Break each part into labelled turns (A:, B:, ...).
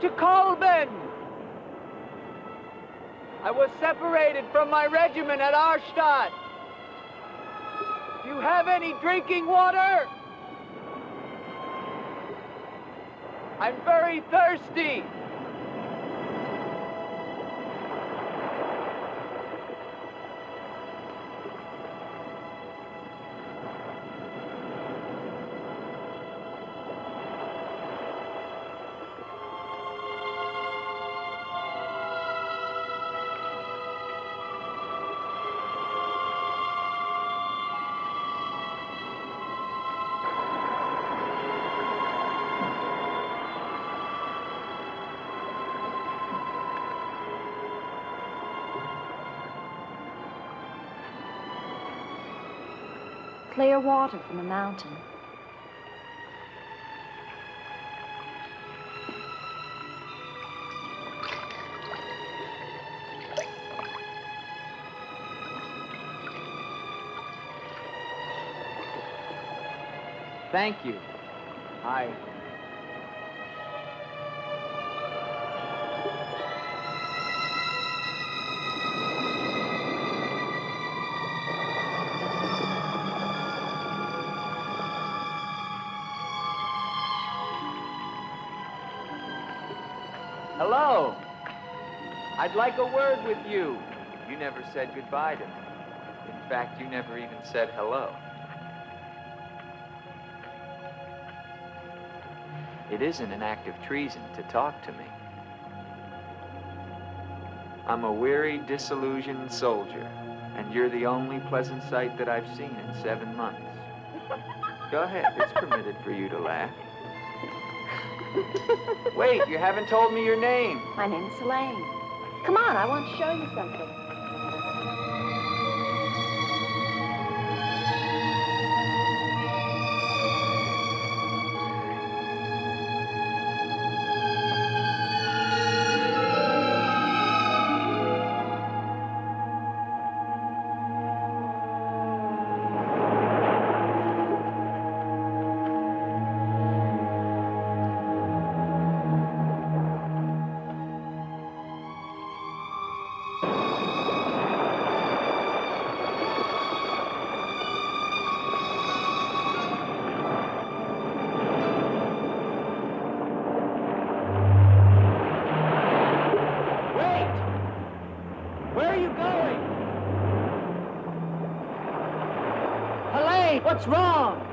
A: Dr. Coleman! I was separated from my regiment at Arstadt. Do you have any drinking water? I'm very thirsty.
B: Clear water from the mountain.
A: Thank you. Hello. I'd like a word with you. You never said goodbye to me. In fact, you never even said hello. It isn't an act of treason to talk to me. I'm a weary, disillusioned soldier, and you're the only pleasant sight that I've seen in 7 months. Go ahead, it's permitted for you to laugh. Wait, you haven't told me your name.
B: My name's Elaine. Come on, I want to show you something.
A: What's wrong?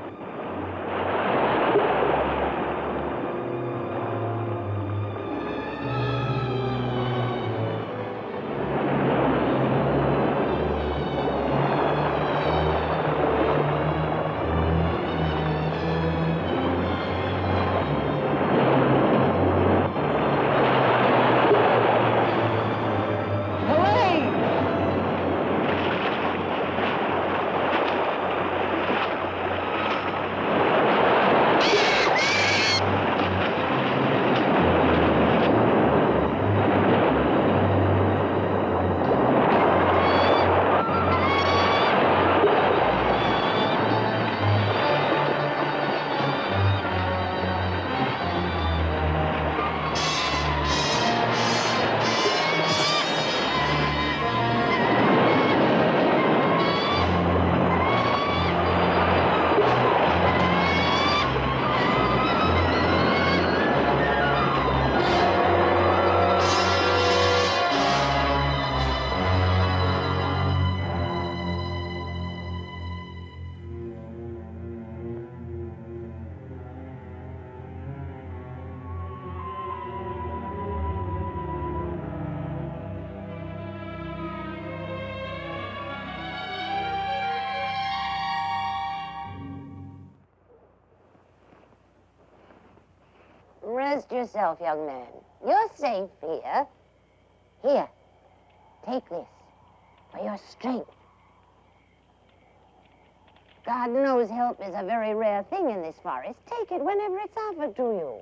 C: Rest yourself, young man. You're safe here. Here, take this for your strength. God knows help is a very rare thing in this forest. Take it whenever it's offered to you.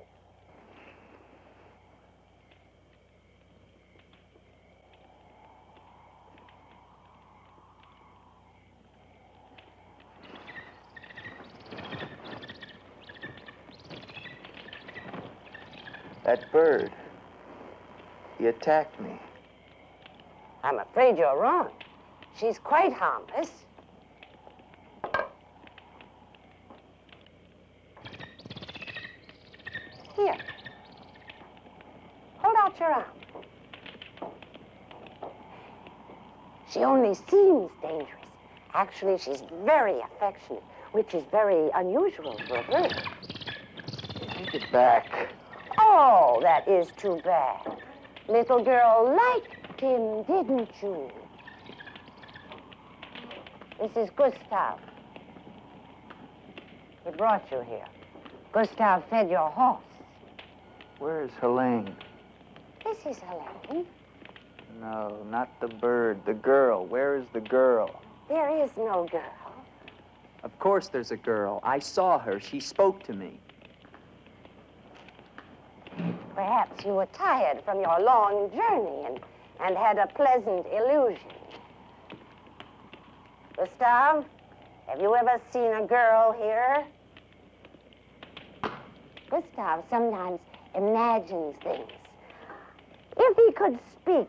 A: That bird, He attacked me.
C: I'm afraid you're wrong. She's quite harmless. Here. Hold out your arm. She only seems dangerous. Actually, she's very affectionate, which is very unusual for a bird.
A: Take it back.
C: Oh, that is too bad. Little girl liked him, didn't you? This is Gustav. He brought you here. Gustav fed your horse.
A: Where's Helene?
C: This is Helene.
A: No, not the bird. The girl. Where is the girl?
C: There is no girl.
A: Of course there's a girl. I saw her. She spoke to me.
C: Perhaps you were tired from your long journey and had a pleasant illusion. Gustav, have you ever seen a girl here? Gustav sometimes imagines things. If he could speak,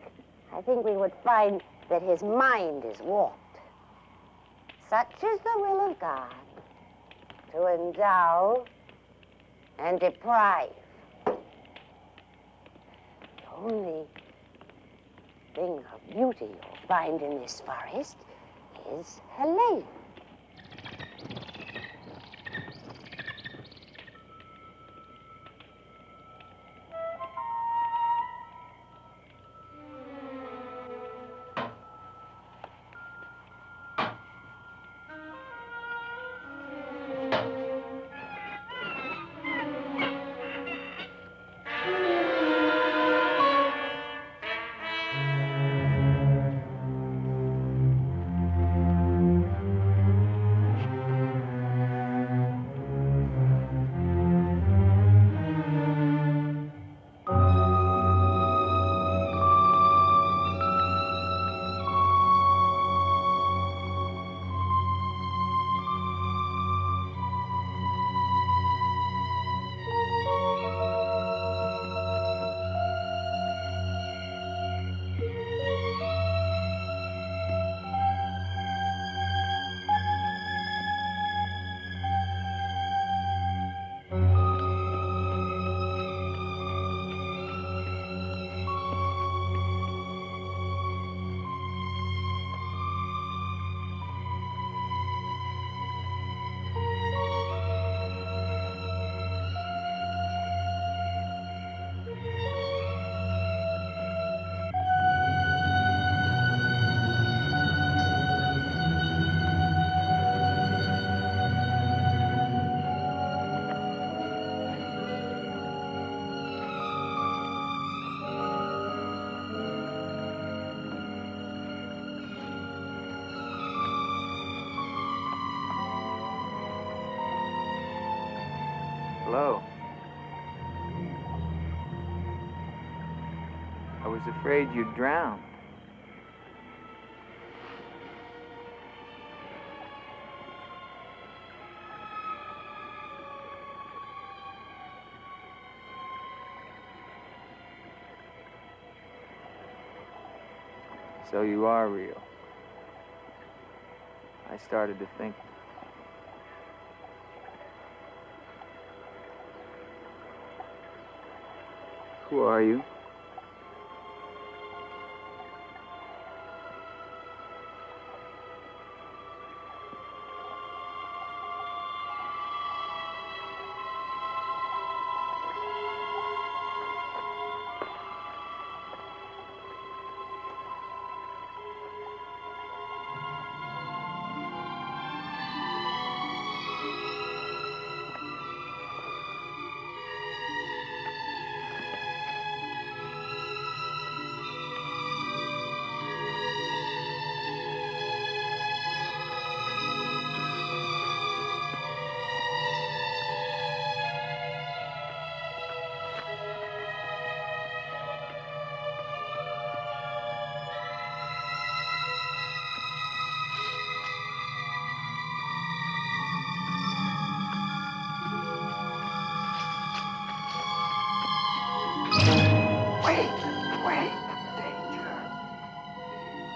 C: I think we would find that his mind is warped. Such is the will of God, to endow and deprive. The only thing of beauty you'll find in this forest is Helene.
A: Hello. I was afraid you'd drown. So you are real. I started to think. Who are you?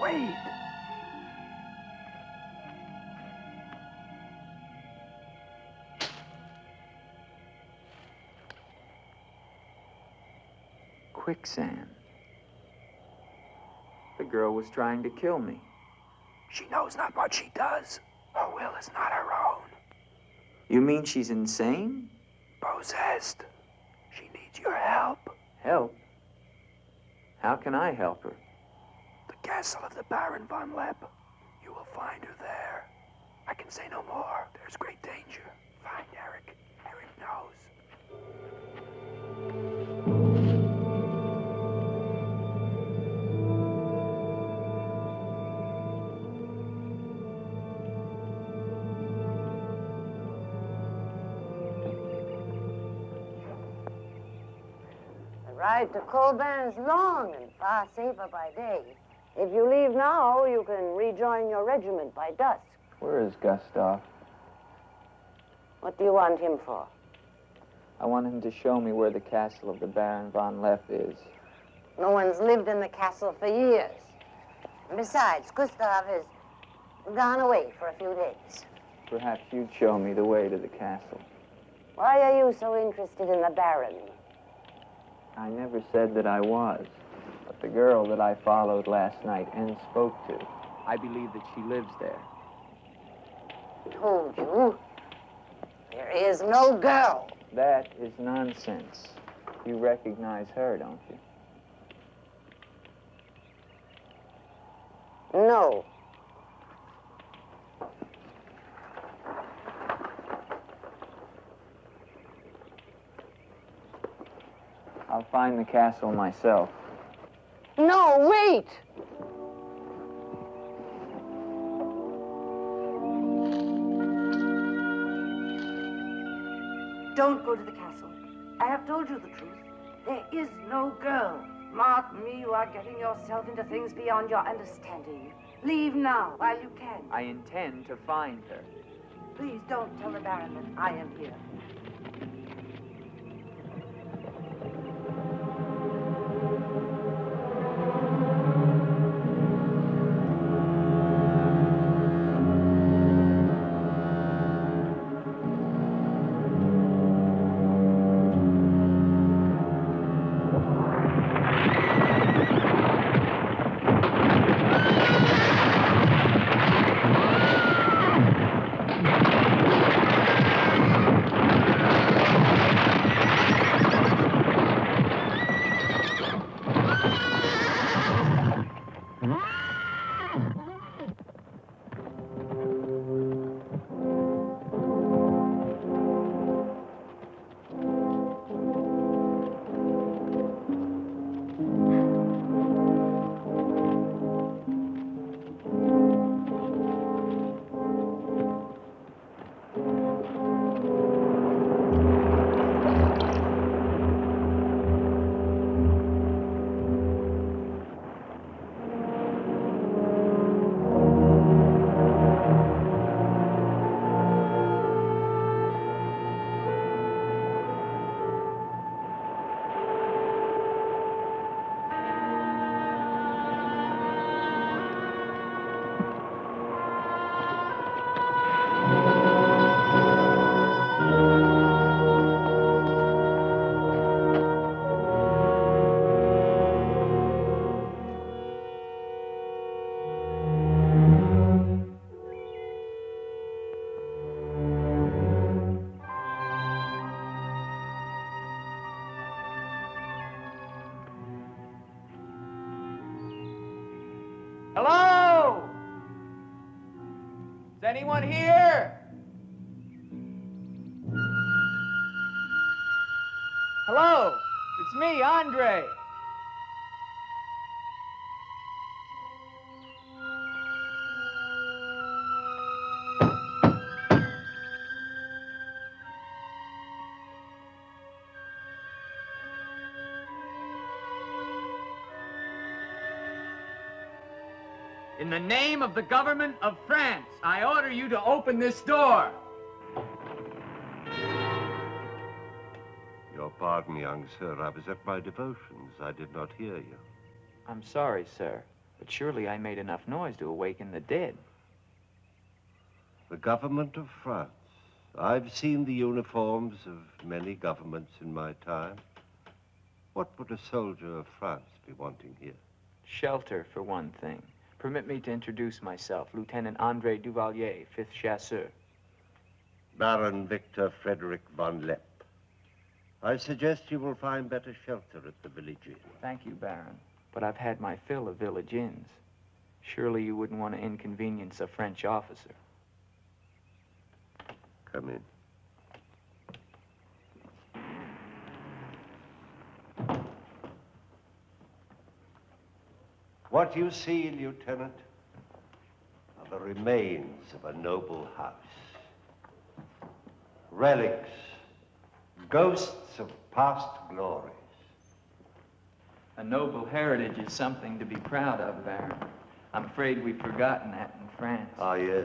D: Wait.
A: Quicksand. The girl was trying to kill me.
D: She knows not what she does. Her will is not her own.
A: You mean she's insane?
D: Possessed. She needs your help.
A: Help? How can I help her?
D: The castle of the Baron von Lepp. You will find her there. I can say no more. There's great danger. Find Eric. Eric knows.
C: The ride to Colbert is long and far safer by day. If you leave now, you can rejoin your regiment by dusk.
A: Where is Gustav?
C: What do you want him for?
A: I want him to show me where the castle of the Baron von Lepp is.
C: No one's lived in the castle for years. And besides, Gustav has gone away for a few days.
A: Perhaps you'd show me the way to the castle.
C: Why are you so interested in the Baron?
A: I never said that I was. But the girl that I followed last night and spoke to, I believe that she lives there.
C: Told you. There is no girl.
A: That is nonsense. You recognize her, don't you?
C: No.
A: I'll find the castle myself.
C: No, wait!
E: Don't go to the castle. I have told you the truth. There is no girl. Mark me, you are getting yourself into things beyond your understanding. Leave now, while you can.
A: I intend to find her.
E: Please don't tell the Baron that I am here.
A: Hello? Is anyone here? Hello? It's me, Andre. In the name of the government of France, I order you to open this door.
F: Your pardon, young sir. I was at my devotions. I did not hear you.
A: I'm sorry, sir. But surely I made enough noise to awaken the dead.
F: The government of France. I've seen the uniforms of many governments in my time. What would a soldier of France be wanting here?
A: Shelter, for one thing. Permit me to introduce myself, Lieutenant Andre Duvalier, 5th Chasseur.
F: Baron Victor Frederick von Lepp. I suggest you will find better shelter at the village inn.
A: Thank you, Baron. But I've had my fill of village inns. Surely you wouldn't want to inconvenience a French officer.
F: Come in. What you see, Lieutenant, are the remains of a noble house. Relics, ghosts of past glories.
A: A noble heritage is something to be proud of, Baron. I'm afraid we've forgotten that in France.
F: Ah, yes.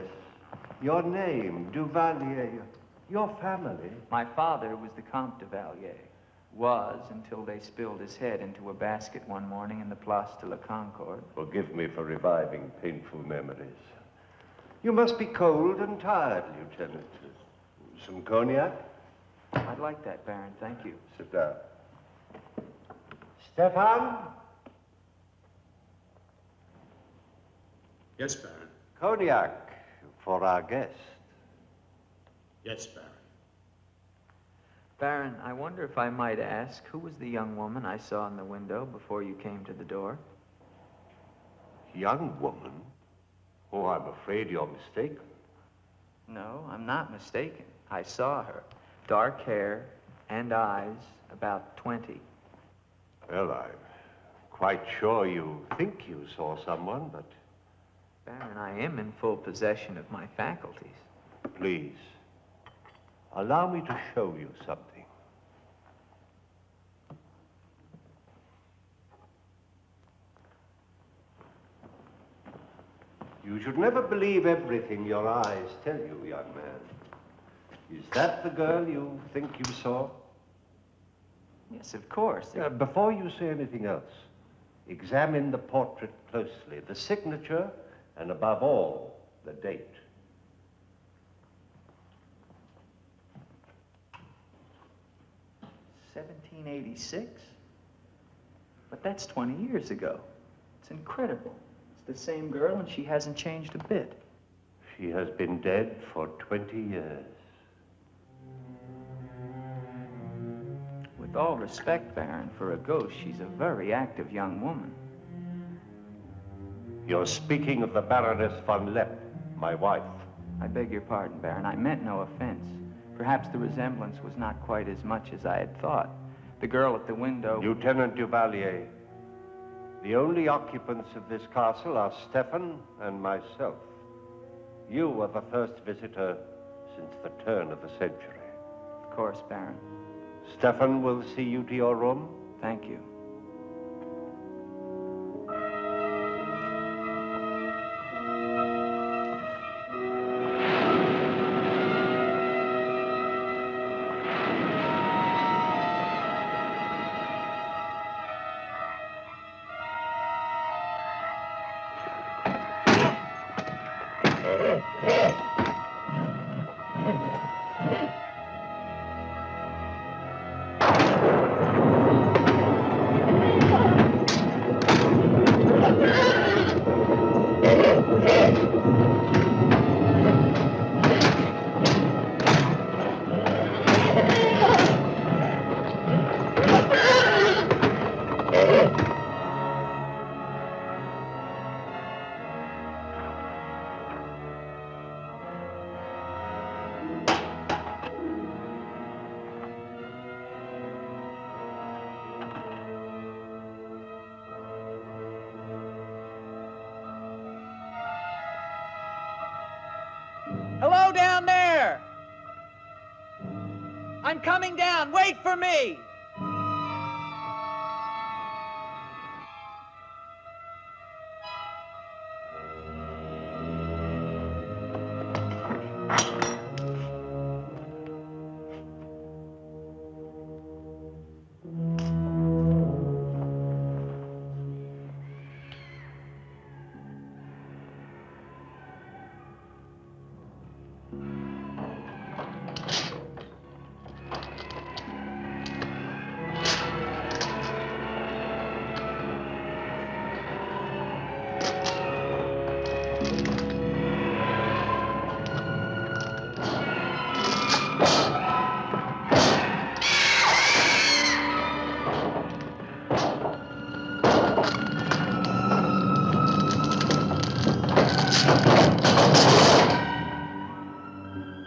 F: Your name, Duvalier, your family.
A: My father was the Comte de Valier. Was until they spilled his head into a basket one morning in the Place de la Concorde.
F: Forgive me for reviving painful memories. You must be cold and tired, Lieutenant. Some cognac?
A: I'd like that, Baron. Thank you.
F: Sit down. Stefan?
G: Yes, Baron.
F: Cognac for our guest.
G: Yes, Baron.
A: Baron, I wonder if I might ask, who was the young woman I saw in the window before you came to the door?
F: Young woman? Oh, I'm afraid you're mistaken.
A: No, I'm not mistaken. I saw her. Dark hair and eyes, about 20.
F: Well, I'm quite sure you think you saw someone, but...
A: Baron, I am in full possession of my faculties.
F: Please, allow me to show you something. You should never believe everything your eyes tell you, young man. Is that the girl you think you saw?
A: Yes, of course.
F: Before you say anything else, examine the portrait closely, the signature, and above all, the date.
A: $1786? But that's 20 years ago. It's incredible. It's the same girl, and she hasn't changed a bit.
F: She has been dead for 20 years.
A: With all respect, Baron, for a ghost, she's a very active young woman.
F: You're speaking of the Baroness von Lepp, my wife.
A: I beg your pardon, Baron. I meant no offense. Perhaps the resemblance was not quite as much as I had thought. The girl at the window...
F: Lieutenant Duvalier, the only occupants of this castle are Stefan and myself. You are the first visitor since the turn of the century.
A: Of course, Baron.
F: Stefan will see you to your room.
A: Thank you. Hello down there! I'm coming down. Wait for me!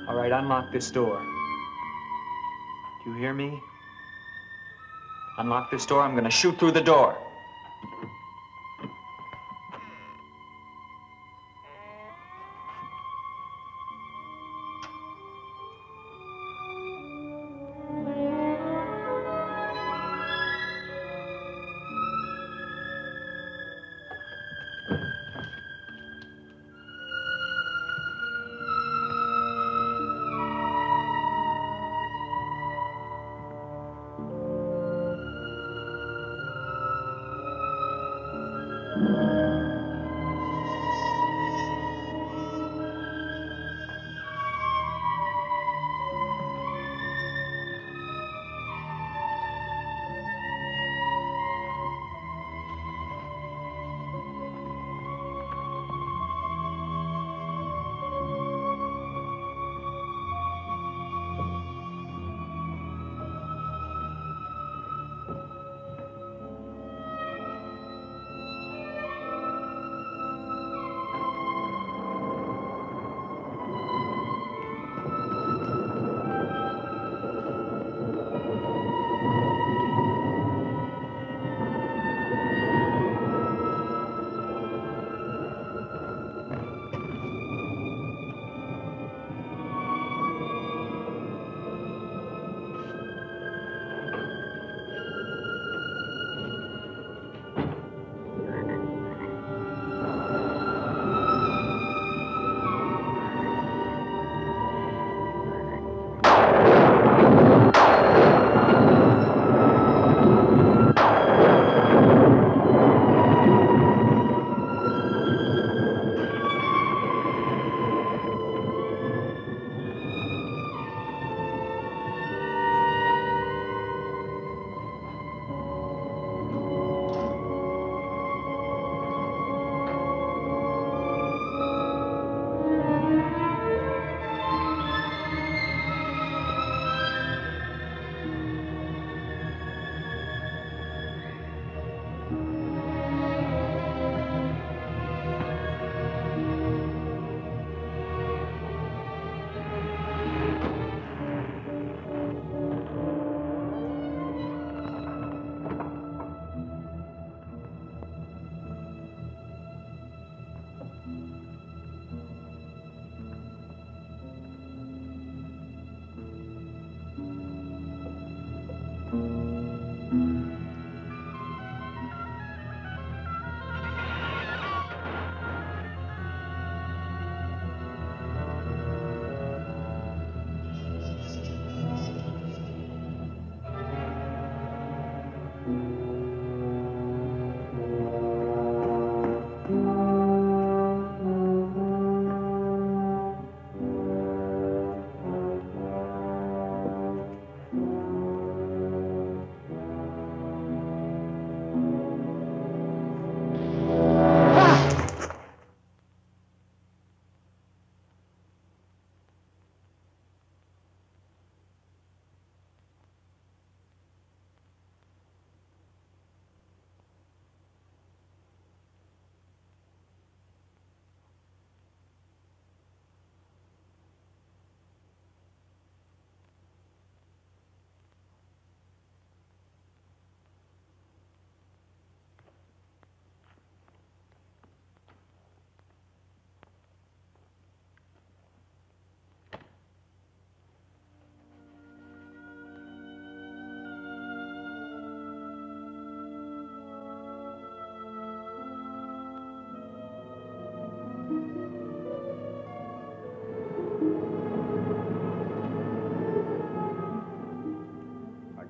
A: All right, unlock this door. Do you hear me? Unlock this door, I'm gonna shoot through the door.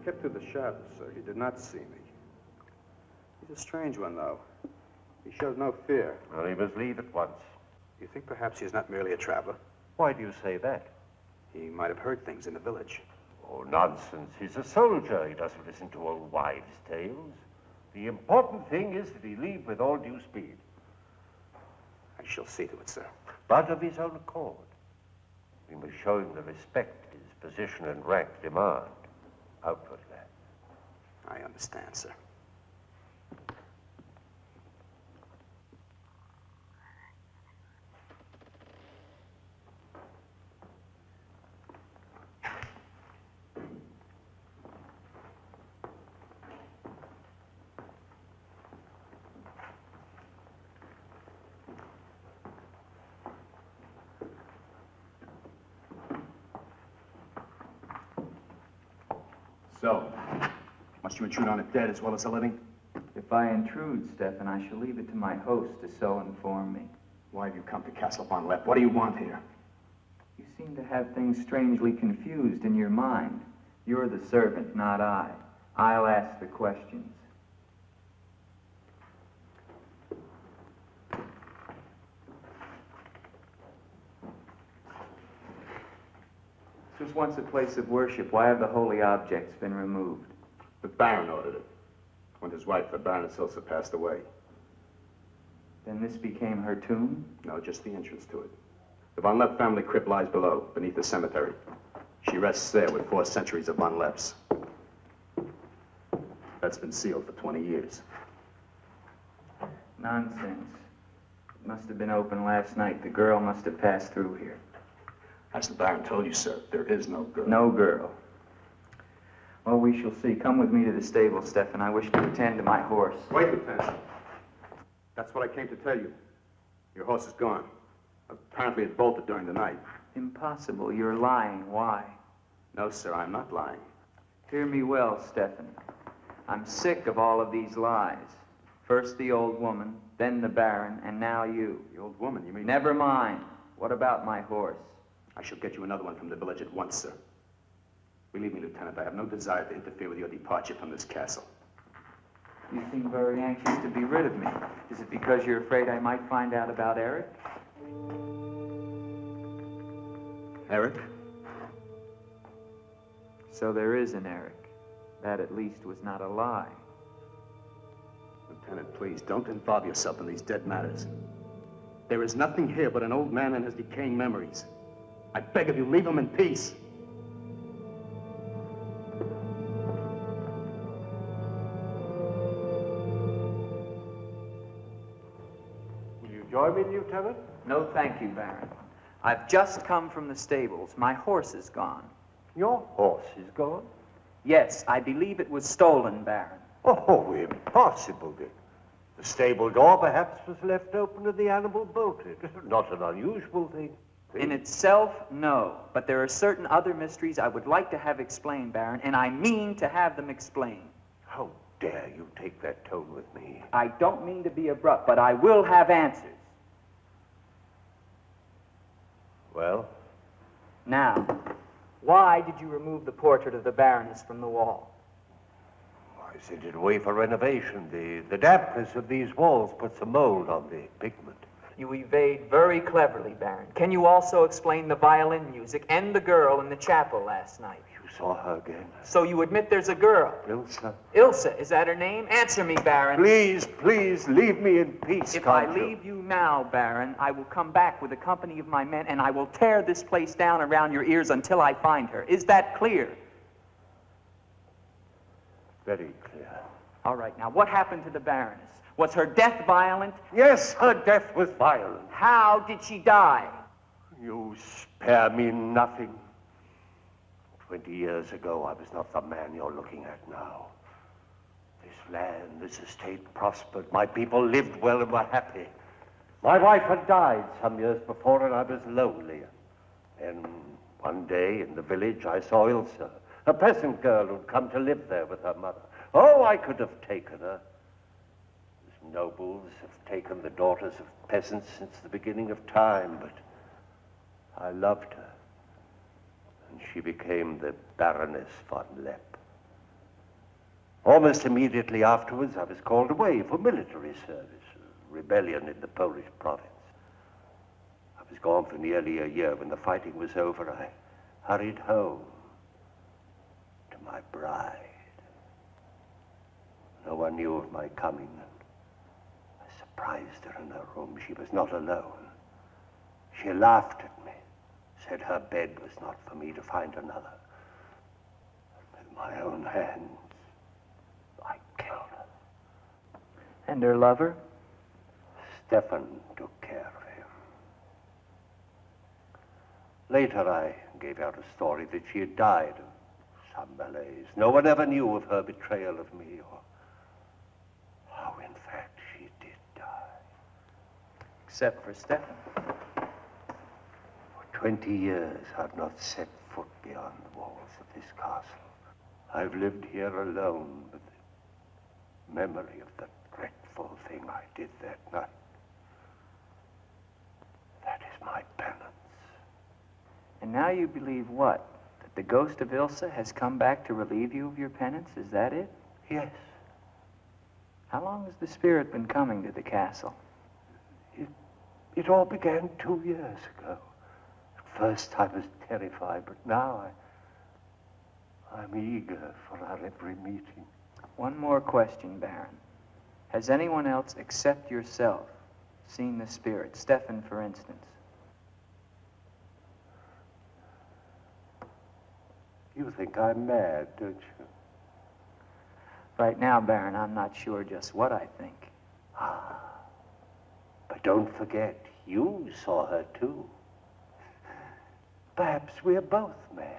H: Kept through the shadows, sir. He did not see me. He's a strange one, though. He shows no fear.
F: Well, he must leave at once.
H: You think perhaps he's not merely a traveler?
F: Why do you say that?
H: He might have heard things in the village.
F: Oh, nonsense. He's a soldier. He doesn't listen to old wives' tales. The important thing is that he leave with all due speed.
H: I shall see to it, sir.
F: But of his own accord. We must show him the respect his position and rank demand. Outwardly.
H: I understand, sir. So, must you intrude on the dead as well as the living?
A: If I intrude, Stefan, I shall leave it to my host to so inform me.
H: Why have you come to Castle von Lepp? What do you want here?
A: You seem to have things strangely confused in your mind. You're the servant, not I. I'll ask the questions. This was once a place of worship. Why have the holy objects been removed?
H: The Baron ordered it. When his wife, the Baroness Ilsa, passed away.
A: Then this became her tomb?
H: No, just the entrance to it. The von Lepp family crypt lies below, beneath the cemetery. She rests there with 4 centuries of von Lepps. That's been sealed for 20 years.
A: Nonsense. It must have been open last night. The girl must have passed through here.
H: As the Baron told you, sir, there is no girl.
A: No girl. Well, we shall see. Come with me to the stable, Stefan. I wish to attend to my horse.
H: Wait, Lieutenant. That's what I came to tell you. Your horse is gone. Apparently it bolted during the night.
A: Impossible. You're lying. Why?
H: No, sir, I'm not lying.
A: Hear me well, Stefan. I'm sick of all of these lies. First the old woman, then the Baron, and now you.
H: The old woman, you mean?
A: Never mind. What about my horse?
H: I shall get you another one from the village at once, sir. Believe me, Lieutenant, I have no desire to interfere with your departure from this castle.
A: You seem very anxious to be rid of me. Is it because you're afraid I might find out about Eric?
H: Eric?
A: So there is an Eric. That at least was not a lie.
H: Lieutenant, please, don't involve yourself in these dead matters. There is nothing here but an old man and his decaying memories. I beg of you, leave him in peace.
F: Will you join me, Lieutenant?
A: No, thank you, Baron. I've just come from the stables. My horse is gone.
F: Your horse is gone?
A: Yes, I believe it was stolen, Baron.
F: Oh, impossible, Dick. The stable door perhaps was left open and the animal bolted. Not an unusual thing.
A: In itself, no. But there are certain other mysteries I would like to have explained, Baron, and I mean to have them explained.
F: How dare you take that tone with me?
A: I don't mean to be abrupt, but I will have answers.
F: Well?
A: Now, why did you remove the portrait of the Baroness from the wall?
F: I sent it away for renovation. The dampness of these walls puts a mold on the pigment.
A: You evade very cleverly, Baron. Can you also explain the violin music and the girl in the chapel last night?
F: You saw her again?
A: So you admit there's a girl?
F: Ilsa.
A: Ilsa, is that her name? Answer me, Baron.
F: Please, please, leave me in peace,
A: If I leave you now, Baron, I will come back with a company of my men, and I will tear this place down around your ears until I find her. Is that clear?
F: Very clear.
A: All right, now, what happened to the Baroness? Was her death violent?
F: Yes, her death was violent.
A: How did she die?
F: You spare me nothing. 20 years ago, I was not the man you're looking at now. This land, this estate prospered. My people lived well and were happy. My wife had died some years before, and I was lonely. Then, one day in the village, I saw Ilsa, a peasant girl who'd come to live there with her mother. Oh, I could have taken her. As nobles have taken the daughters of peasants since the beginning of time, but I loved her. And she became the Baroness von Lepp. Almost immediately afterwards, I was called away for military service, a rebellion in the Polish province. I was gone for nearly a year. When the fighting was over, I hurried home to my bride. No one knew of my coming, and I surprised her in her room. She was not alone. She laughed at me, said her bed was not for me to find another. With my own hands, I killed her.
A: And her lover?
F: Stefan took care of him. Later, I gave out a story that she had died of some malaise. No one ever knew of her betrayal of me, or how, in fact, she did die.
A: Except for Stefan.
F: For 20 years, I've not set foot beyond the walls of this castle. I've lived here alone with the memory of the dreadful thing I did that night. That is my penance.
A: And now you believe what? That the ghost of Ilsa has come back to relieve you of your penance? Is that it?
F: Yes.
A: How long has the spirit been coming to the castle?
F: It all began 2 years ago. At first I was terrified, but now I'm eager for our every meeting.
A: One more question, Baron. Has anyone else except yourself seen the spirit? Stefan, for instance.
F: You think I'm mad, don't you?
A: Right now, Baron, I'm not sure just what I think.
F: Ah. But don't forget, you saw her too. Perhaps we're both mad.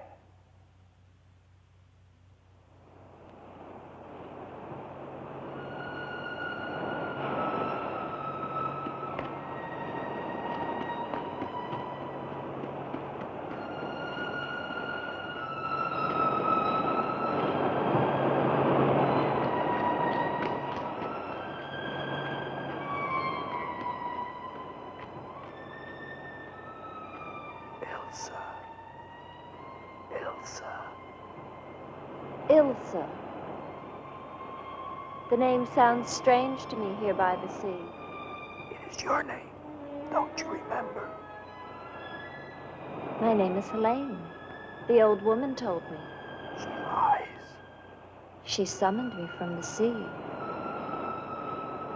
B: Ilsa. The name sounds strange to me here by the sea.
D: It is your name. Don't you remember?
B: My name is Helene. The old woman told me.
D: She lies.
B: She summoned me from the sea.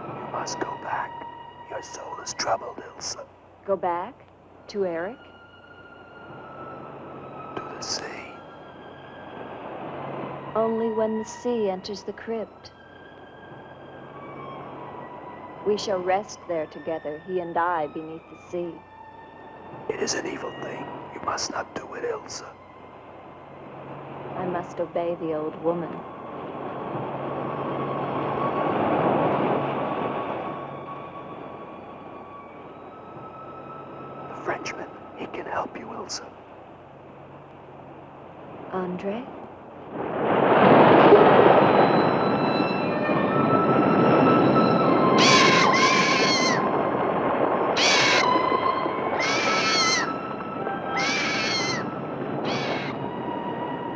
D: You must go back. Your soul is troubled, Ilsa.
B: Go back? To Eric?
D: To the sea.
B: Only when the sea enters the crypt. We shall rest there together, he and I, beneath the sea.
D: It is an evil thing. You must not do it, Ilsa.
B: I must obey the old woman.
D: The Frenchman, he can help you, Ilsa.
B: Andre?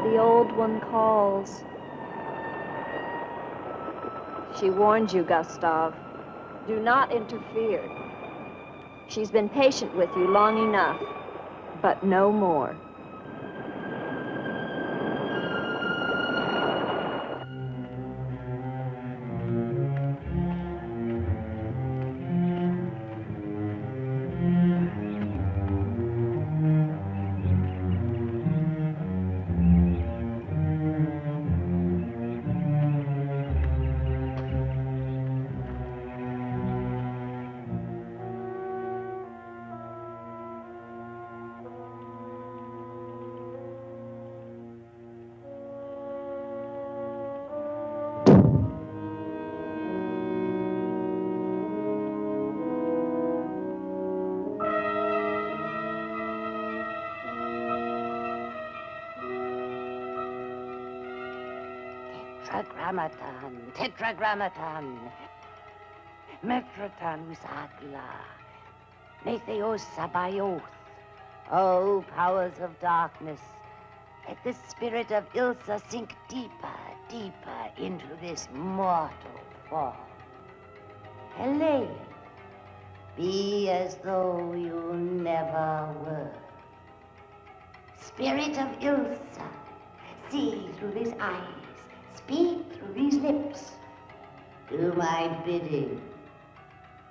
B: The old one calls. She warned you, Gustav. Do not interfere. She's been patient with you long enough, but no more.
C: Tetragrammaton, tetragrammaton. Metroton usagla. Metheos sabayoth. O powers of darkness, let the spirit of Ilsa sink deeper, deeper into this mortal form. Helene, be as though you never were. Spirit of Ilsa, see through these eyes. Speak through these lips. Do my bidding.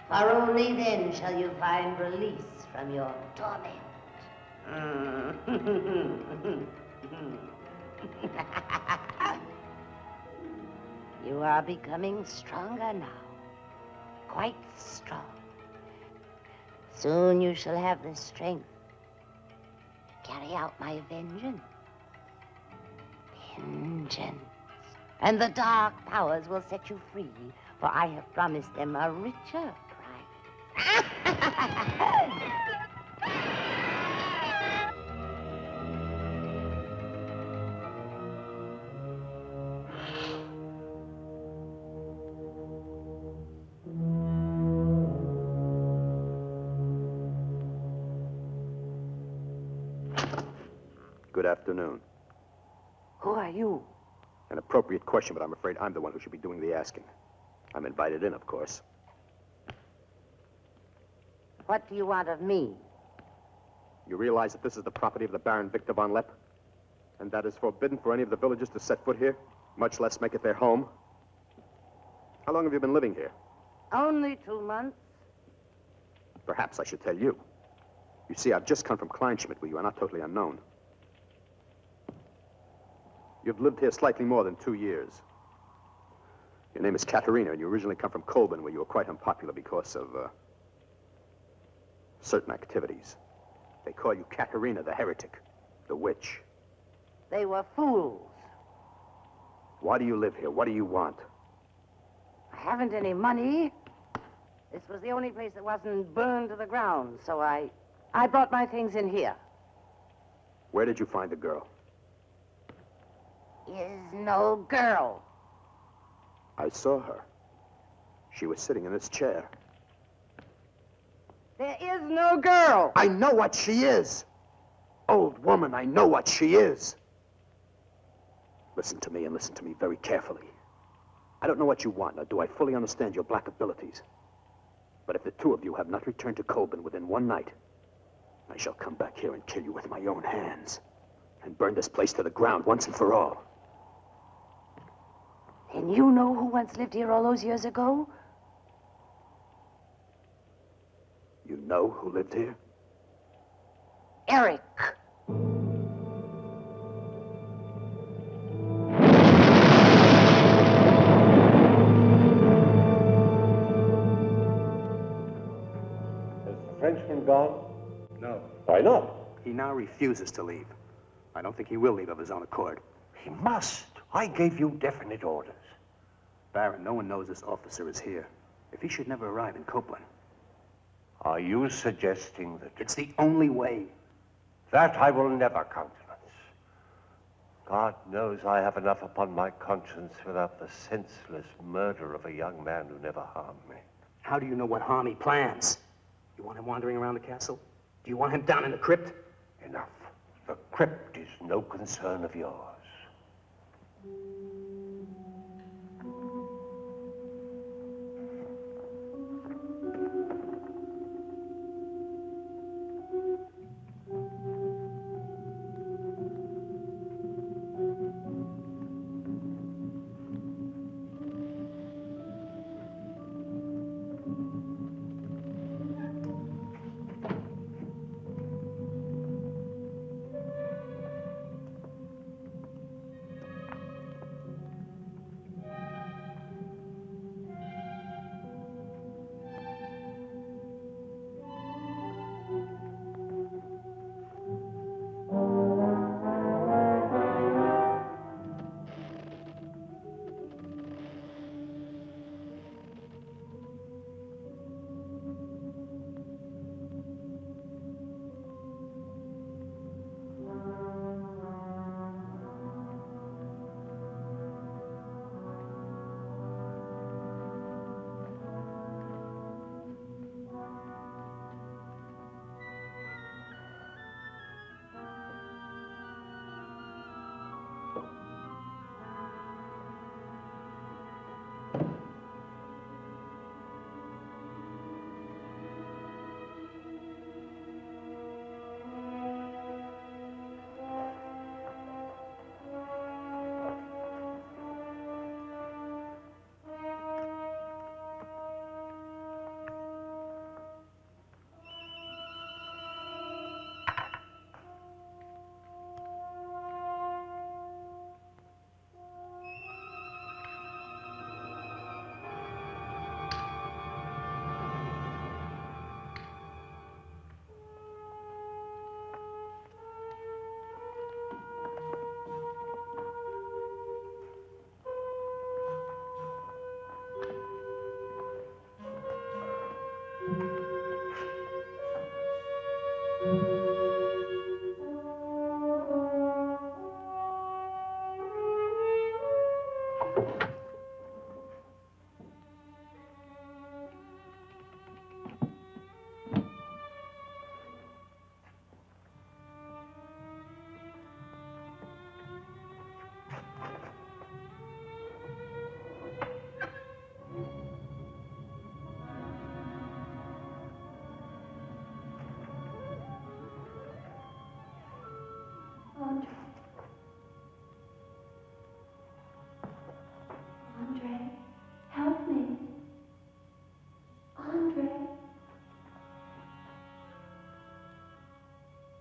C: For only then shall you find release from your torment. You are becoming stronger now. Quite strong. Soon you shall have the strength to carry out my vengeance. Vengeance. And the dark powers will set you free, for I have promised them a richer prize.
H: Good afternoon.
E: Who are you?
H: An appropriate question, but I'm afraid I'm the one who should be doing the asking. I'm invited in, of course.
C: What do you want of me?
H: You realize that this is the property of the Baron Victor von Lepp? And that is forbidden for any of the villagers to set foot here, much less make it their home? How long have you been living here?
E: Only 2 months.
H: Perhaps I should tell you. You see, I've just come from Kleinschmidt, where you are not totally unknown. You've lived here slightly more than 2 years. Your name is Katerina, and you originally come from Colburn, where you were quite unpopular because of, certain activities. They call you Katerina the heretic, the witch.
E: They were fools.
H: Why do you live here? What do you want?
E: I haven't any money. This was the only place that wasn't burned to the ground, so I brought my things in here.
H: Where did you find the girl?
C: Is no girl.
H: I saw her. She was sitting in this chair.
E: There is no girl.
H: I know what she is. Old woman, I know what she is. Listen to me, and listen to me very carefully. I don't know what you want, nor do I fully understand your black abilities. But if the two of you have not returned to Colburn within one night, I shall come back here and kill you with my own hands, and burn this place to the ground once and for all.
E: And you know who once lived here all those years ago?
H: You know who lived here?
E: Eric.
F: Has the Frenchman gone?
H: No.
F: Why not?
H: He now refuses to leave. I don't think he will leave of his own accord.
F: He must. I gave you definite orders.
H: Baron, no one knows this officer is here. If he should never arrive in Copeland.
F: Are you suggesting that...
H: It's the only way.
F: That I will never countenance. God knows I have enough upon my conscience without the senseless murder of a young man who never harmed me.
H: How do you know what harm he plans? You want him wandering around the castle? Do you want him down in the crypt?
F: Enough. The crypt is no concern of yours.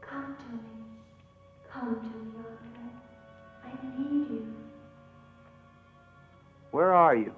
I: Come to me. Come to me, Andre. I need you.
A: Where are you?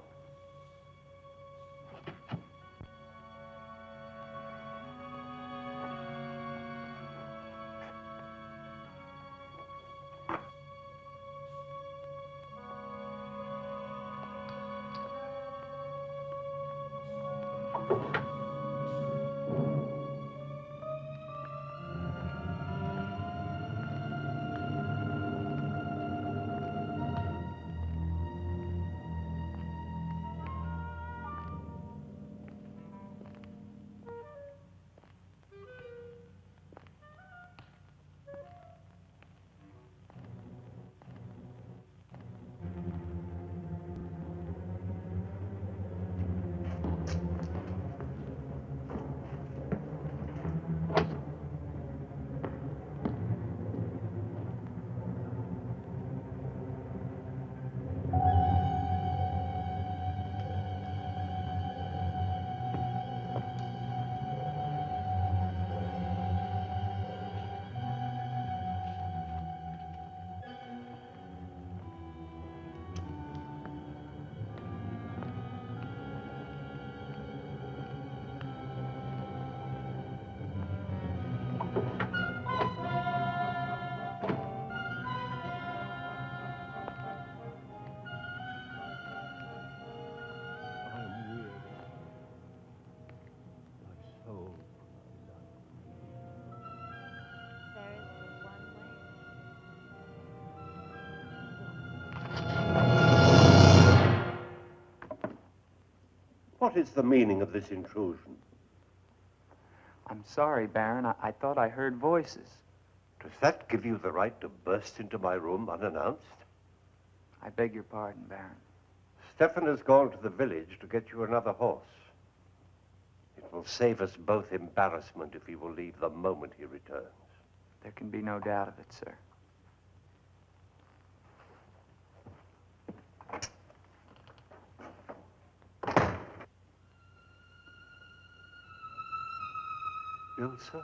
F: What is the meaning of this intrusion?
A: I'm sorry, Baron. I thought I heard voices.
F: Does that give you the right to burst into my room unannounced?
A: I beg your pardon, Baron.
F: Stefan has gone to the village to get you another horse. It will save us both embarrassment if he will leave the moment he returns.
A: There can be no doubt of it, sir. Ilsa?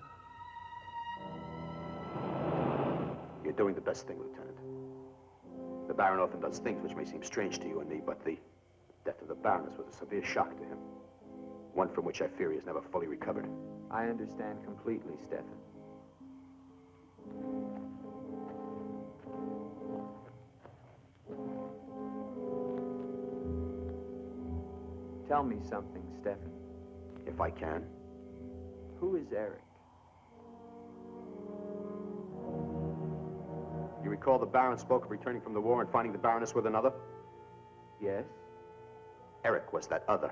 H: You're doing the best thing, Lieutenant. The Baron often does things which may seem strange to you and me, but the death of the Baroness was a severe shock to him. One from which I fear he has never fully recovered.
A: I understand completely, Stefan. Tell me something, Stefan.
H: If I can.
A: Who is Eric?
H: You recall the Baron spoke of returning from the war and finding the Baroness with another?
A: Yes?
H: Eric was that other.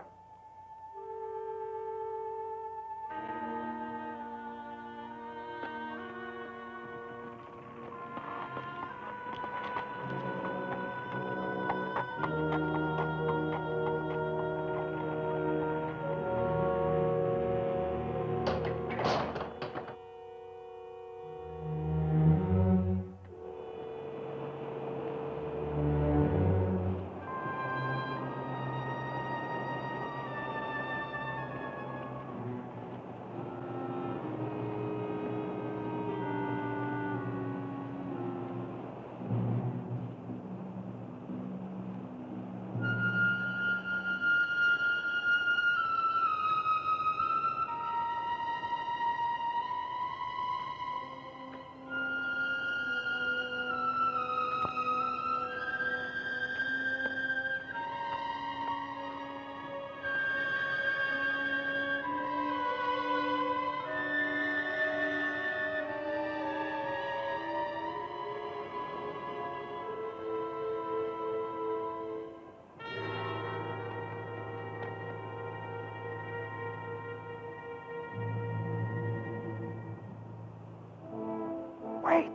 H: Wait!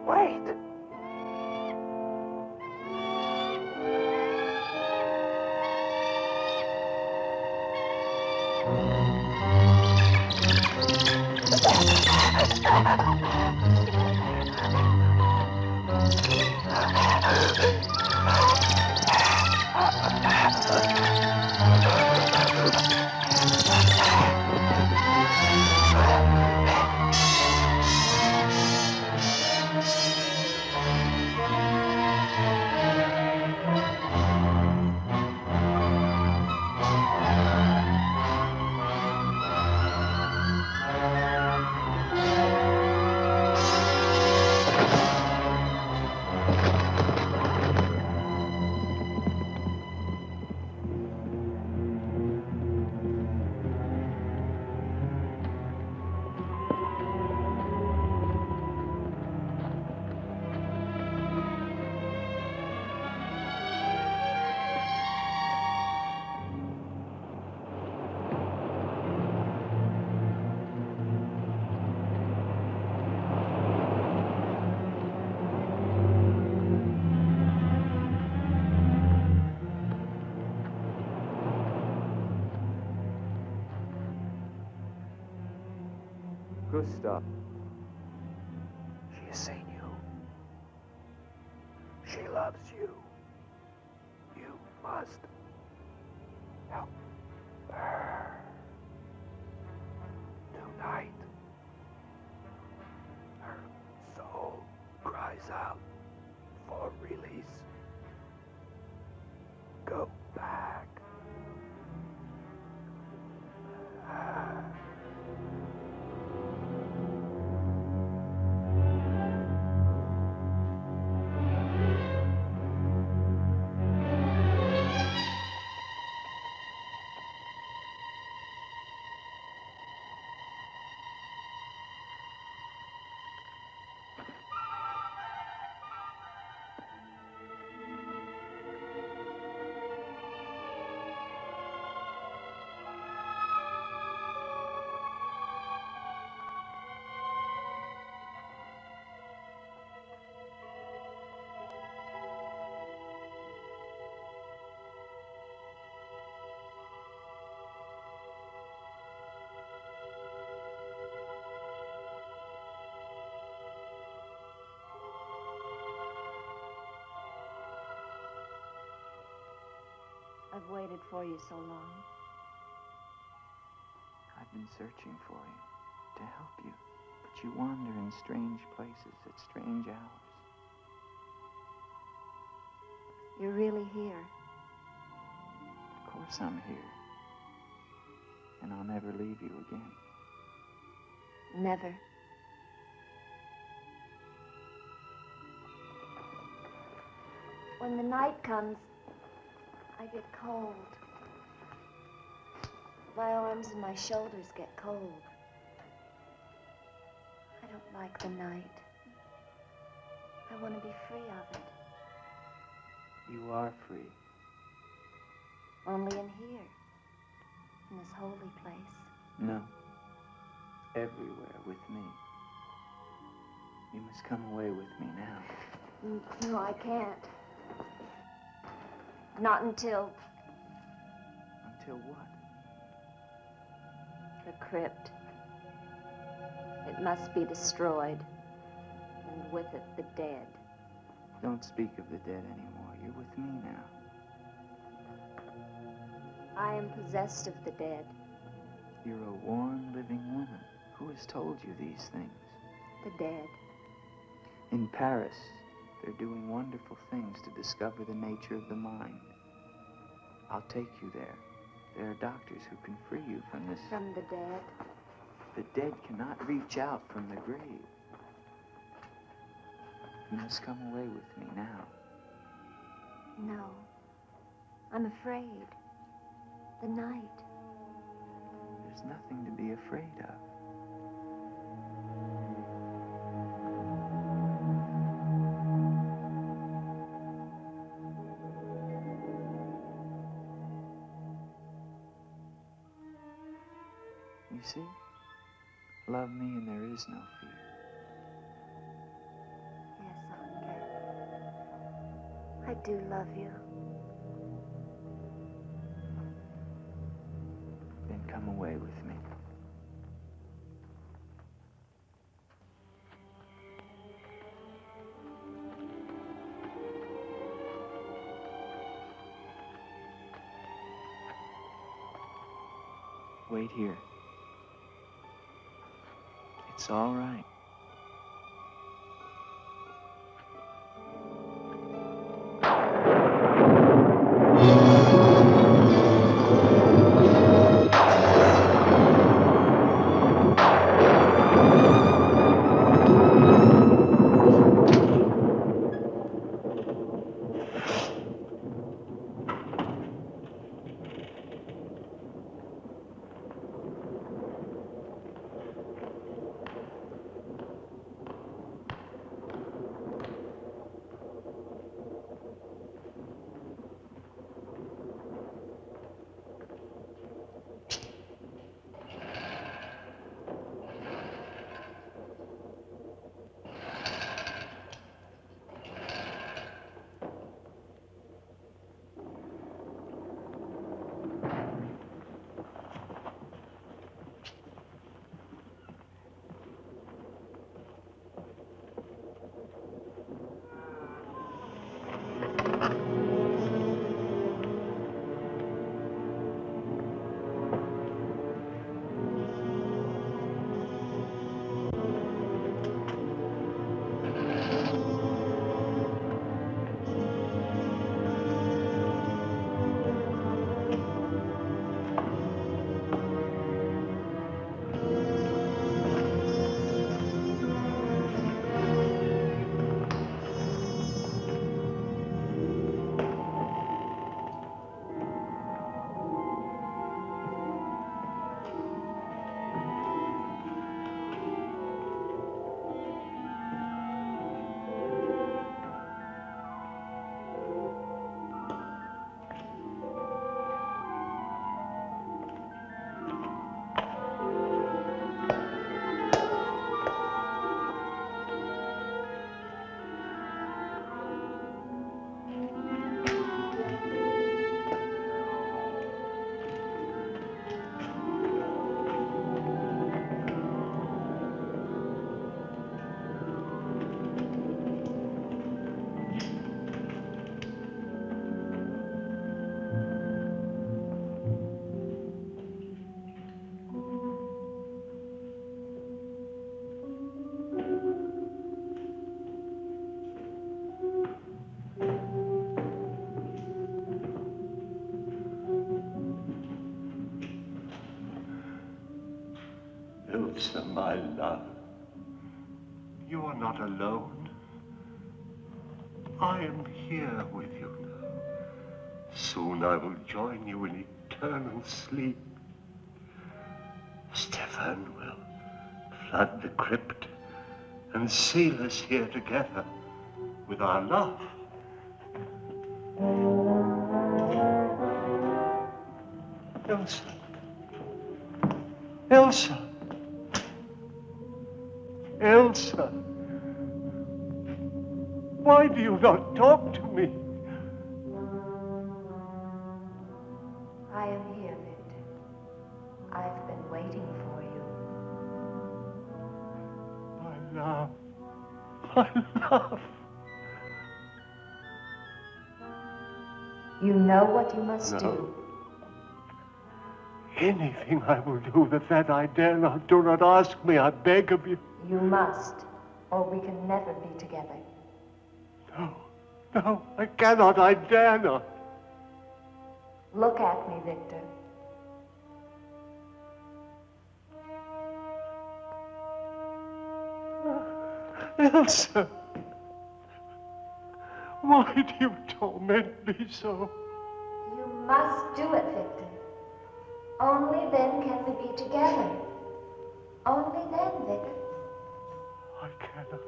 H: Wait!
A: Gustav.
D: She has seen you. She loves you. You must help her. Tonight, her soul cries out for release. Go back.
B: I've waited for you so long.
A: I've been searching for you, to help you. But you wander in strange places at strange hours.
B: You're really here.
A: Of course I'm here. And I'll never leave you again.
B: Never. When the night comes, I get cold. My arms and my shoulders get cold. I don't like the night. I want to be free of it.
A: You are free.
B: Only in here, in this holy place.
A: No. Everywhere with me. You must come away with me now.
B: No, I can't. Not until
A: Until what?
B: the crypt. It must be destroyed, and with it the dead.
A: Don't speak of the dead anymore. You're with me now.
B: I am possessed of the dead.
A: You're a warm, living woman. Who has told you these things?
B: The dead.
A: In Paris, they're doing wonderful things to discover the nature of the mind. I'll take you there. There are doctors who can free you from this.
B: From the dead.
A: The dead cannot reach out from the grave. You must come away with me now.
B: No. I'm afraid. The night.
A: There's nothing to be afraid of. You see? Love me and there is no fear.
B: Yes, Andre. I do love you.
A: Then come away with me. Wait here. It's all right.
F: Elsa, my love, you are not alone. I am here with you now. Soon I will join you in eternal sleep. Stefan will flood the crypt and seal us here together with our love. Elsa. Elsa. Elsa. Why do you not talk to me?
I: I am here, Victor. I've been waiting for you.
F: My love. My love.
I: You know what you must
F: No.
I: do.
F: Anything I will do that I dare not. Do not ask me, I beg of you.
I: You must, or we can never be together.
F: No, no, I cannot, I dare not.
I: Look at me, Victor.
F: Elsa, why do you torment me so?
I: You must do it, Victor. Only then can we be together. Only then, Victor.
F: I cannot.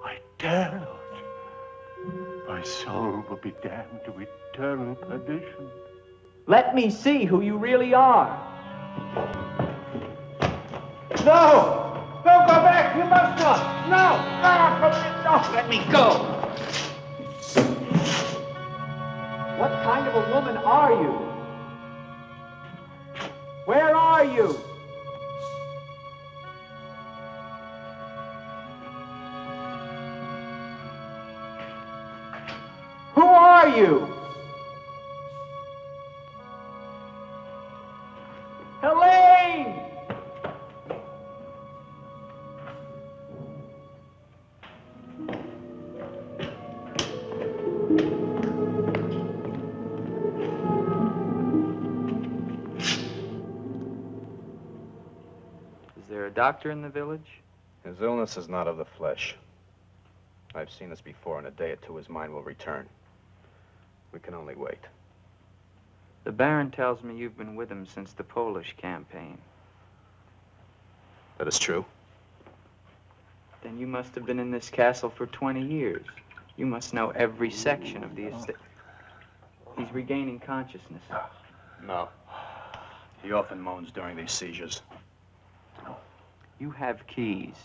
F: I dare not. My soul will be damned to eternal perdition.
J: Let me see who you really are.
F: No! Don't go back! You must not! No! No!
J: Let me go! What kind of a woman are you? Where are you? Who are you? Helene!
A: Is there a doctor in the village?
H: His illness is not of the flesh. I've seen this before. In a day or two, his mind will return. We can only wait.
A: The Baron tells me you've been with him since the Polish campaign.
H: That is true.
A: Then you must have been in this castle for 20 years. You must know every section of the estate. He's regaining consciousness.
H: No. He often moans during these seizures.
A: You have keys.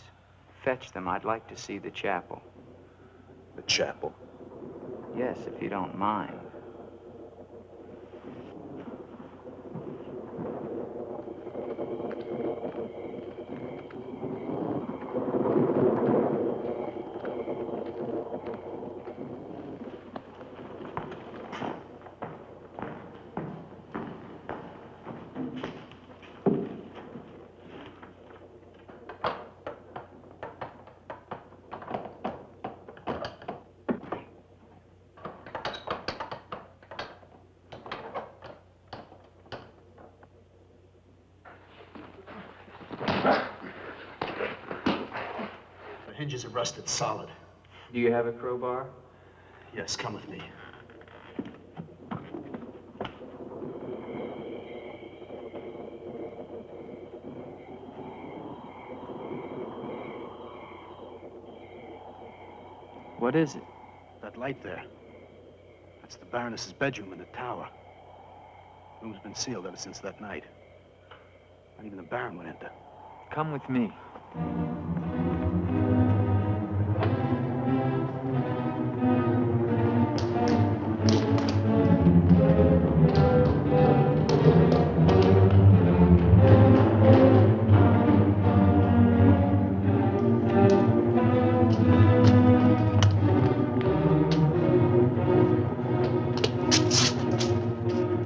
A: Fetch them. I'd like to see the chapel.
H: The chapel?
A: Yes, if you don't mind.
H: The hinges are rusted solid.
A: Do you have a crowbar?
H: Yes, come with me.
A: What is it?
H: That light there. That's the Baroness's bedroom in the tower. The room's been sealed ever since that night. Not even the Baron would enter.
A: Come with me.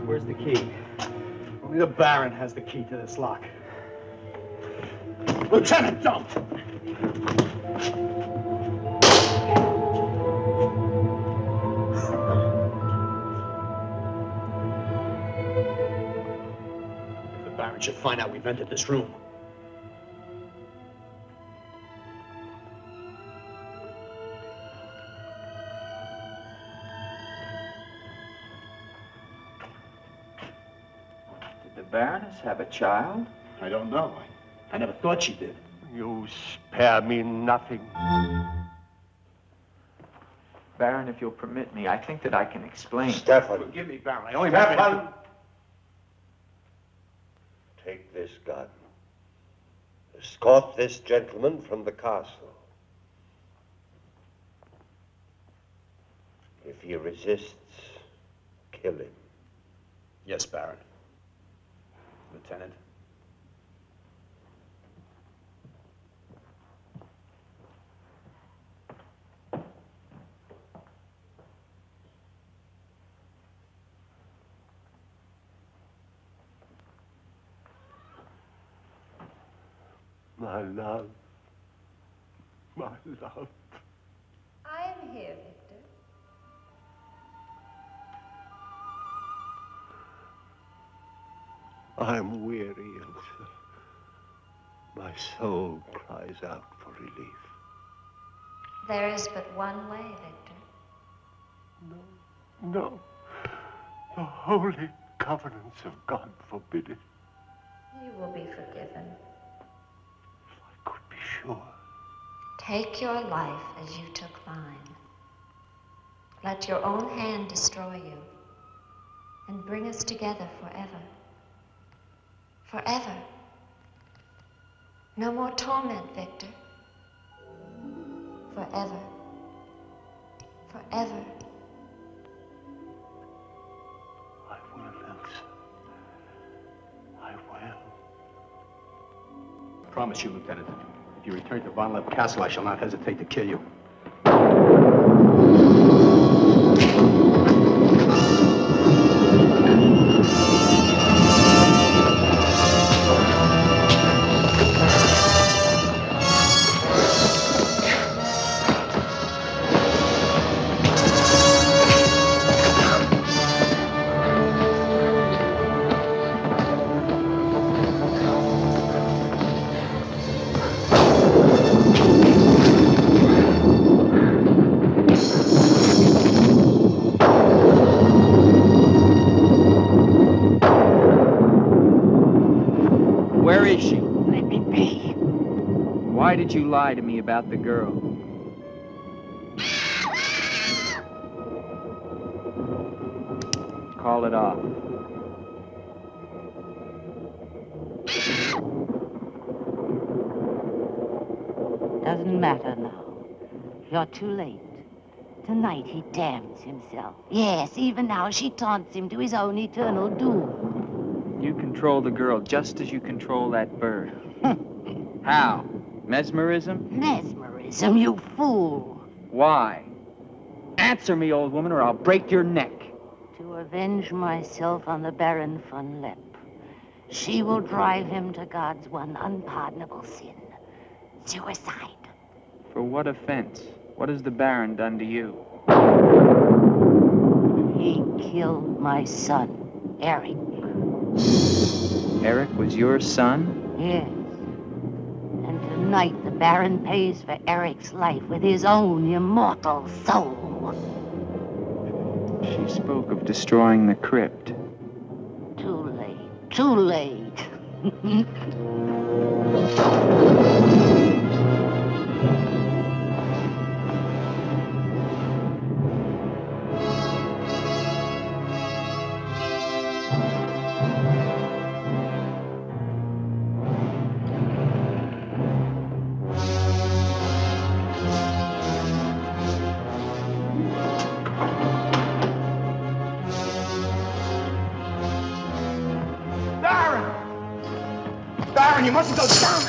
H: Where's the key? Only the Baron has the key to this lock. Lieutenant, don't! If the Baron should find out we've entered this room,
A: Baroness have a child?
H: I don't know. I never thought she did.
F: You spare me nothing.
A: Baron, if you'll permit me, I think that I can explain.
F: Stefan.
H: Forgive me, Baron. I only
F: Stefan! Take this gun. Escort this gentleman from the castle. If he resists, kill him.
H: Yes, Baron. Lieutenant.
F: My love. My love.
I: I am here, Victor.
F: I'm weary, Elsa. My soul cries out for relief.
I: There is but one way, Victor.
F: No. The holy covenants of God forbid it.
I: You will be forgiven.
F: I could be sure.
I: Take your life as you took mine. Let your own hand destroy you and bring us together forever. Forever. No more torment, Victor. Forever. Forever.
F: I will, Elsa. I will.
H: Promise you, Lieutenant. If you return to Von Lepp Castle, I shall not hesitate to kill you.
A: Where is she? Let me be. Why did you lie to me about the girl? Call it off.
C: Doesn't matter now. You're too late. Tonight he damns himself. Yes, even now she taunts him to his own eternal doom.
A: You control the girl just as you control that bird. How? Mesmerism?
C: Mesmerism, you fool.
A: Why? Answer me, old woman, or I'll break your neck.
C: To avenge myself on the Baron von Lepp. She will drive him to God's one unpardonable sin. Suicide.
A: For what offense? What has the Baron done to you?
C: He killed my son, Eric.
A: Eric was your son?
C: Yes. And tonight the Baron pays for Eric's life with his own immortal soul.
A: She spoke of destroying the crypt.
C: Too late. Too late.
H: Baron, you mustn't go down!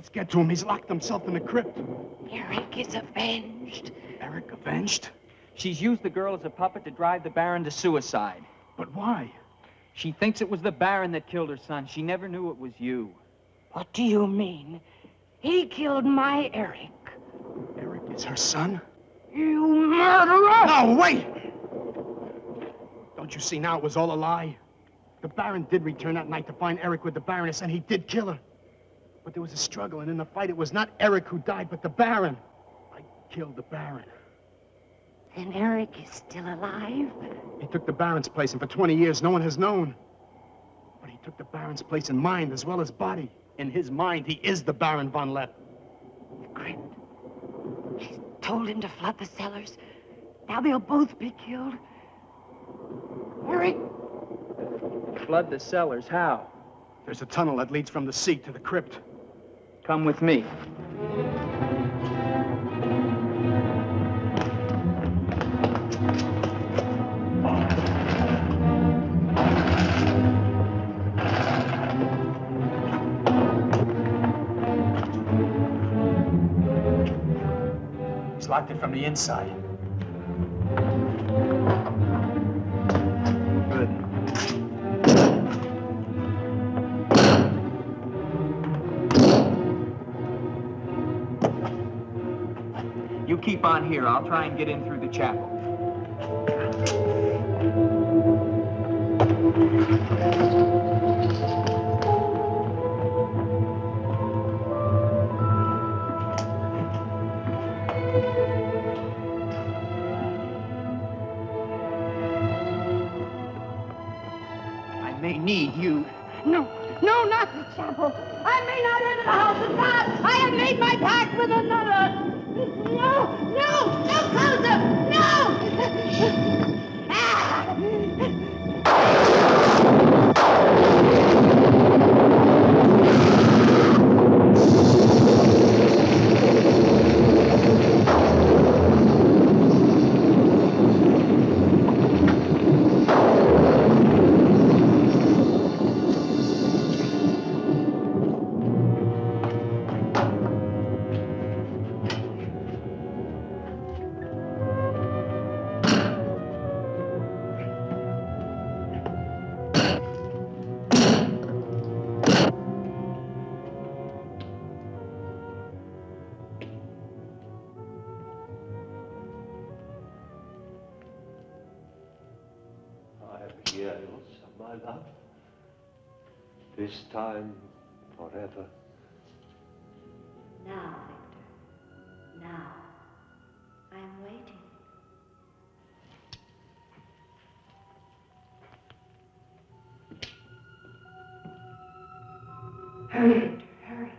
H: Let's get to him. He's locked himself in the crypt.
E: Eric is avenged.
H: Eric avenged?
J: She's used the girl as a puppet to drive the Baron to suicide.
H: But why?
J: She thinks it was the Baron that killed her son. She never knew it was you.
E: What do you mean? He killed my Eric.
H: Eric is her son?
E: You murderer!
H: No, wait! Don't you see now it was all a lie? The Baron did return that night to find Eric with the Baroness, and he did kill her. But there was a struggle, and in the fight, it was not Eric who died, but the Baron. I killed the Baron.
E: Then Eric is still alive?
H: He took the Baron's place, and for 20 years, no one has known. But he took the Baron's place in mind as well as body. In his mind, he is the Baron von Lepp.
E: The crypt. She's told him to flood the cellars. Now they'll both be killed. Eric!
J: Flood the cellars? How?
H: There's a tunnel that leads from the sea to the crypt.
J: Come with me.
H: He's locked it from the inside.
J: Good. You keep on here. I'll try and get in through the chapel. I may need you.
E: No, not the chapel. I may not enter the house of God. I have made my pact with another. No closer! No!
F: Years of my love, this time forever.
I: Now, Victor, now. I am waiting.
E: Hurry, Victor, hurry.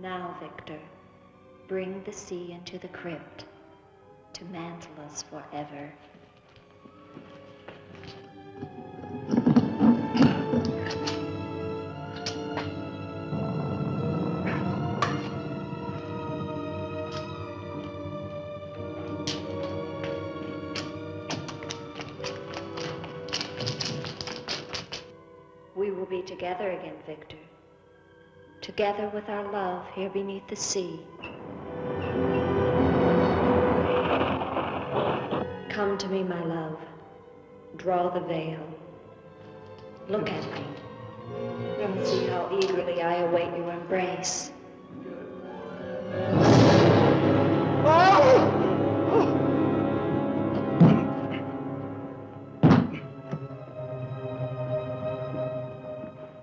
I: Now, Victor, bring the sea into the crypt to mantle us forever. We will be together again, Victor. Together with our love here beneath the sea. Come to me, my love. Draw the veil. Look at me. And see how eagerly I await your embrace.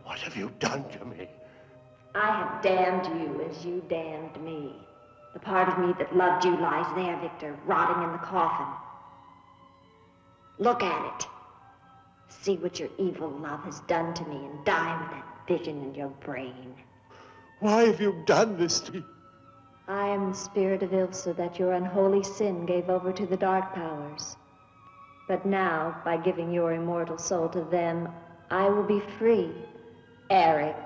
F: What have you done to me?
I: I have damned you as you damned me. The part of me that loved you lies there, Victor, rotting in the coffin. Look at it. See what your evil love has done to me and die with that vision in your brain.
F: Why have you done this to me?
I: I am the spirit of Ilsa that your unholy sin gave over to the dark powers. But now, by giving your immortal soul to them, I will be free. Eric.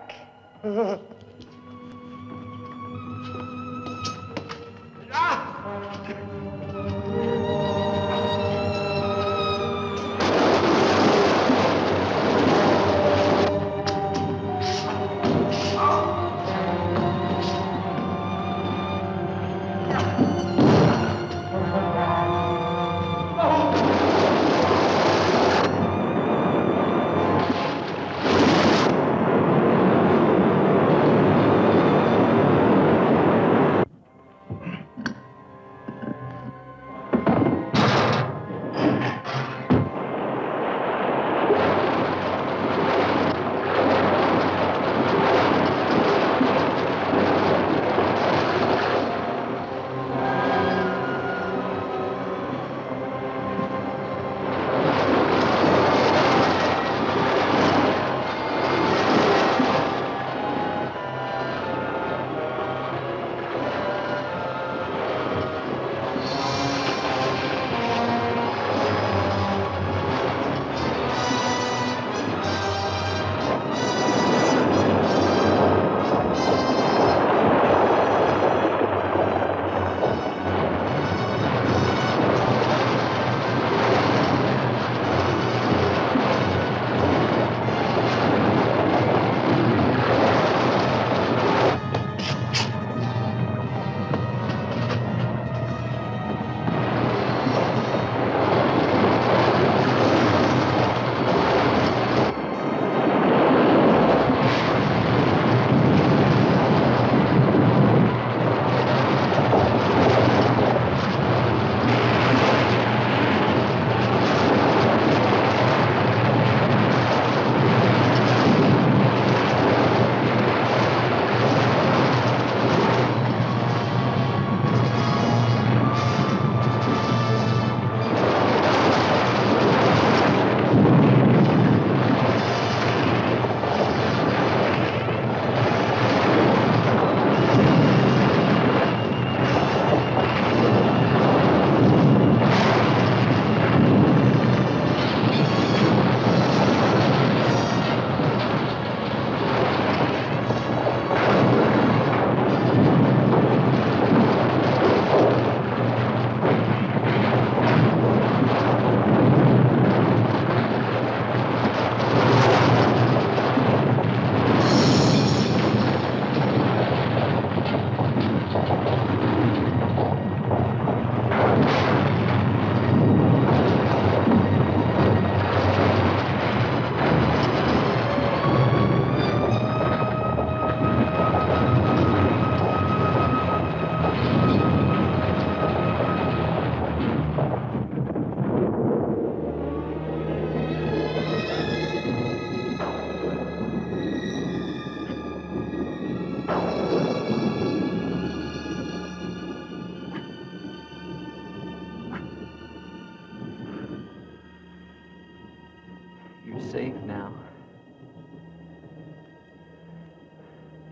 A: Safe now.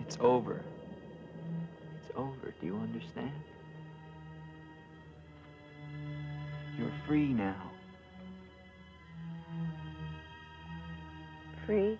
A: It's over. It's over. Do you understand? You're free now.
B: Free?